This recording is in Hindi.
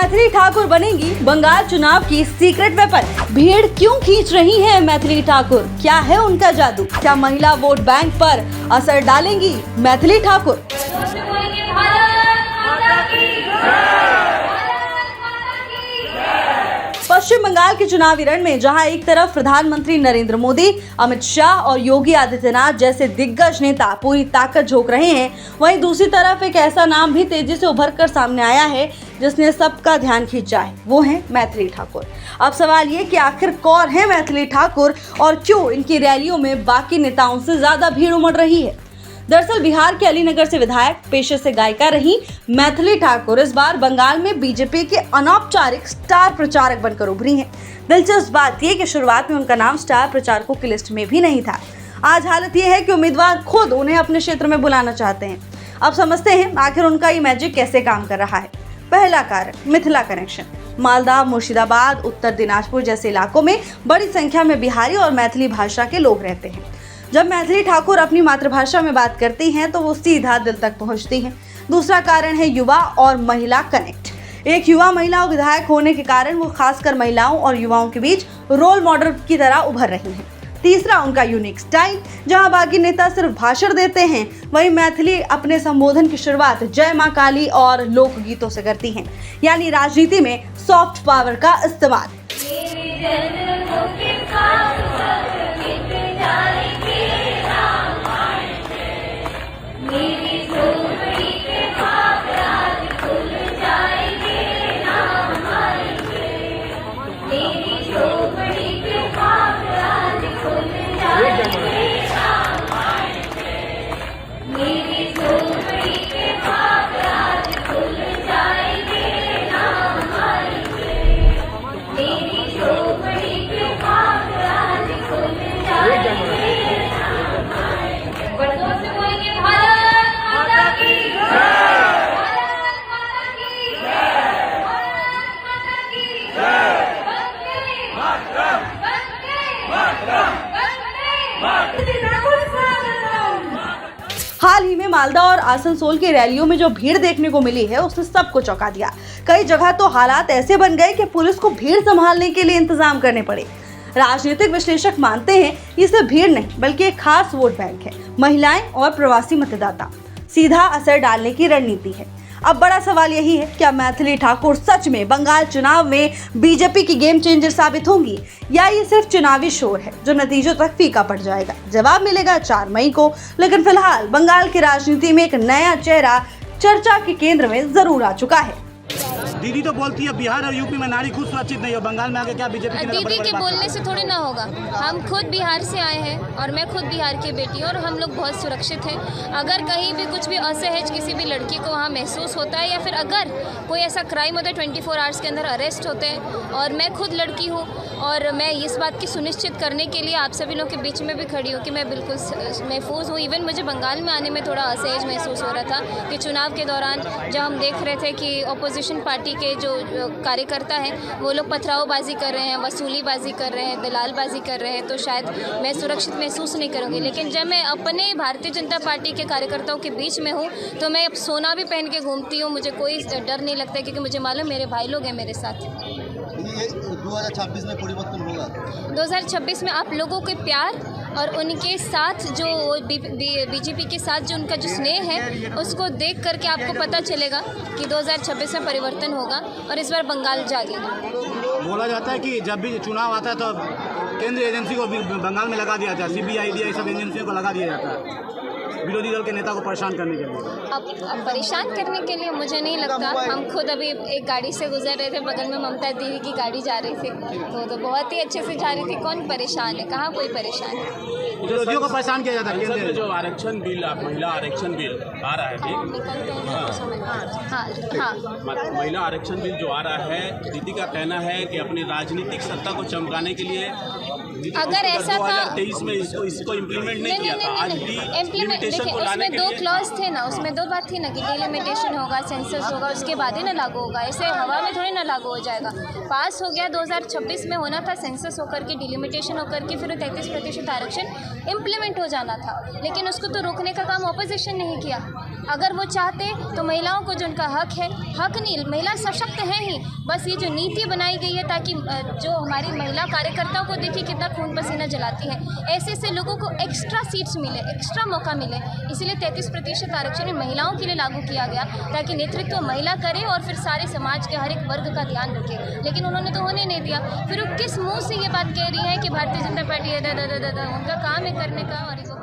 मैथिली ठाकुर बनेंगी बंगाल चुनाव की सीक्रेट वेपन। भीड़ क्यों खींच रही है मैथिली ठाकुर? क्या है उनका जादू? क्या महिला वोट बैंक पर असर डालेंगी मैथिली ठाकुर? पश्चिम बंगाल के चुनावी रण में जहां एक तरफ प्रधानमंत्री नरेंद्र मोदी, अमित शाह और योगी आदित्यनाथ जैसे दिग्गज नेता पूरी ताकत झोंक रहे हैं, वहीं दूसरी तरफ एक ऐसा नाम भी तेजी से उभर कर सामने आया है जिसने सबका ध्यान खींचा है। वो है मैथिली ठाकुर। अब सवाल ये कि आखिर कौन है मैथिली ठाकुर और क्यों इनकी रैलियों में बाकी नेताओं से ज्यादा भीड़ उमड़ रही है? दरअसल बिहार के अलीनगर से विधायक, पेशे से गायिका रही मैथिली ठाकुर इस बार बंगाल में बीजेपी के अनौपचारिक स्टार प्रचारक बनकर उभरी हैं। दिलचस्प बात यह कि शुरुआत में उनका नाम स्टार प्रचारकों की लिस्ट में भी नहीं था। आज हालत यह है कि उम्मीदवार खुद उन्हें अपने क्षेत्र में बुलाना चाहते हैं। अब समझते हैं आखिर उनका ये मैजिक कैसे काम कर रहा है। पहला कारण, मिथिला कनेक्शन। मालदा, मुर्शिदाबाद, उत्तर दिनाजपुर जैसे इलाकों में बड़ी संख्या में बिहारी और मैथिली भाषा के लोग रहते हैं। जब मैथिली ठाकुर अपनी मातृभाषा में बात करती हैं तो वो सीधा दिल तक पहुंचती हैं। दूसरा कारण है युवा और महिला कनेक्ट। एक युवा महिला विधायक होने के कारण वो खासकर महिलाओं और युवाओं के बीच रोल मॉडल की तरह उभर रही हैं। तीसरा उनका यूनिक स्टाइल। जहां बाकी नेता सिर्फ भाषण देते हैं, वहीं मैथिली अपने संबोधन की शुरुआत जय मां काली और लोकगीतों से करती हैं, यानी राजनीति में सॉफ्ट पावर का इस्तेमाल। हाल ही में मालदा और आसनसोल की रैलियों में जो भीड़ देखने को मिली है उसने सबको चौंका दिया। कई जगह तो हालात ऐसे बन गए कि पुलिस को भीड़ संभालने के लिए इंतजाम करने पड़े। राजनीतिक विश्लेषक मानते हैं ये सिर्फ भीड़ नहीं बल्कि एक खास वोट बैंक है। महिलाएं और प्रवासी मतदाता, सीधा असर डालने की रणनीति है। अब बड़ा सवाल यही है, क्या मैथिली ठाकुर सच में बंगाल चुनाव में बीजेपी की गेम चेंजर साबित होंगी या ये सिर्फ चुनावी शोर है जो नतीजों तक फीका पड़ जाएगा? जवाब मिलेगा 4 मई को। लेकिन फिलहाल बंगाल की राजनीति में एक नया चेहरा चर्चा के केंद्र में जरूर आ चुका है। दीदी तो बोलती है बिहार और यूपी में नारी खुद सुरक्षित नहीं हो, बंगाल में आके क्या बीजेपी की दीदी के बोलने से थोड़ी ना होगा। हम खुद बिहार से आए हैं और मैं खुद बिहार की बेटी हूँ और हम लोग बहुत सुरक्षित हैं। अगर कहीं भी कुछ भी असहज किसी भी लड़की को वहाँ महसूस होता है या फिर अगर कोई ऐसा क्राइम होता है 24 आवर्स के अंदर अरेस्ट होते हैं, और मैं खुद लड़की हूँ और मैं इस बात की सुनिश्चित करने के लिए आप सभी लोग के बीच में भी खड़ी हूँ कि मैं बिल्कुल महफूज हूँ। इवन मुझे बंगाल में आने में थोड़ा असहज महसूस हो रहा था कि चुनाव के दौरान जब हम देख रहे थे कि अपोजिशन पार्टी के जो कार्यकर्ता हैं वो लोग पथरावबाजी कर रहे हैं, वसूलीबाजी कर रहे हैं, दलालबाजी कर रहे हैं, तो शायद मैं सुरक्षित महसूस नहीं करूँगी। लेकिन जब मैं अपने भारतीय जनता पार्टी के कार्यकर्ताओं के बीच में हूँ तो मैं अब सोना भी पहन के घूमती हूँ, मुझे कोई डर नहीं लगता क्योंकि मुझे मालूम मेरे भाई लोग हैं मेरे साथ। 2026 में परिवर्तन होगा? 2026 में आप लोगों के प्यार और उनके साथ जो बीजेपी के साथ जो उनका जो स्नेह है उसको देख करके आपको पता चलेगा कि 2026 में परिवर्तन होगा और इस बार बंगाल जागेगा। बोला जाता है कि जब भी चुनाव आता है तो केंद्रीय एजेंसी को बंगाल में लगा दिया जाता है, CBI, EDI सब एजेंसियों को लगा दिया जाता है विरोधी दल के नेता को परेशान करने के लिए। अब परेशान करने के लिए मुझे नहीं लगता। हम खुद अभी एक गाड़ी से गुजर रहे थे, बगल में ममता दीदी की गाड़ी जा रही थी तो बहुत ही अच्छे से जा रही थी। कौन परेशान है? कहाँ कोई परेशान है? विरोधियों को परेशान किया जाता है। केंद्र जो आरक्षण बिल, महिला आरक्षण बिल आ रहा है, महिला आरक्षण बिल जो आ रहा है, दीदी का कहना है कि अपनी राजनीतिक सत्ता को चमकाने के लिए अगर ऐसा था 2023 में इसको इम्प्लीमेंट नहीं किया था, आज भी इम्प्लीमेंट लिमिटेशन देखिए को लाने उसमें के दो लिए क्लॉज थे ना, उसमें दो बात थी ना कि डिलिमिटेशन होगा, सेंसस होगा, उसके बाद ही ना लागू होगा। ऐसे हवा में थोड़ी ना लागू हो जाएगा। पास हो गया 2026 में होना था, सेंसस होकर के डिलिमिटेशन होकर के फिर 33% आरक्षण इम्प्लीमेंट हो जाना था, लेकिन उसको तो रोकने का काम ऑपोजिशन नहीं किया। अगर वो चाहते तो महिलाओं को जो उनका हक है, हक नहीं, महिला सशक्त है ही, बस ये जो नीति बनाई गई है ताकि जो हमारी महिला कार्यकर्ताओं को देखिए कितना खून पसीना जलाती है, ऐसे ऐसे लोगों को एक्स्ट्रा सीट्स मिले, एक्स्ट्रा मौका मिले, इसलिए 33% आरक्षण महिलाओं के लिए लागू किया गया ताकि नेतृत्व महिला करे और फिर सारे समाज के हर एक वर्ग का ध्यान रखे। लेकिन उन्होंने तो होने नहीं दिया। फिर वो किस मुँह से ये बात कह रही है कि भारतीय जनता पार्टी उनका काम है करने का और इसको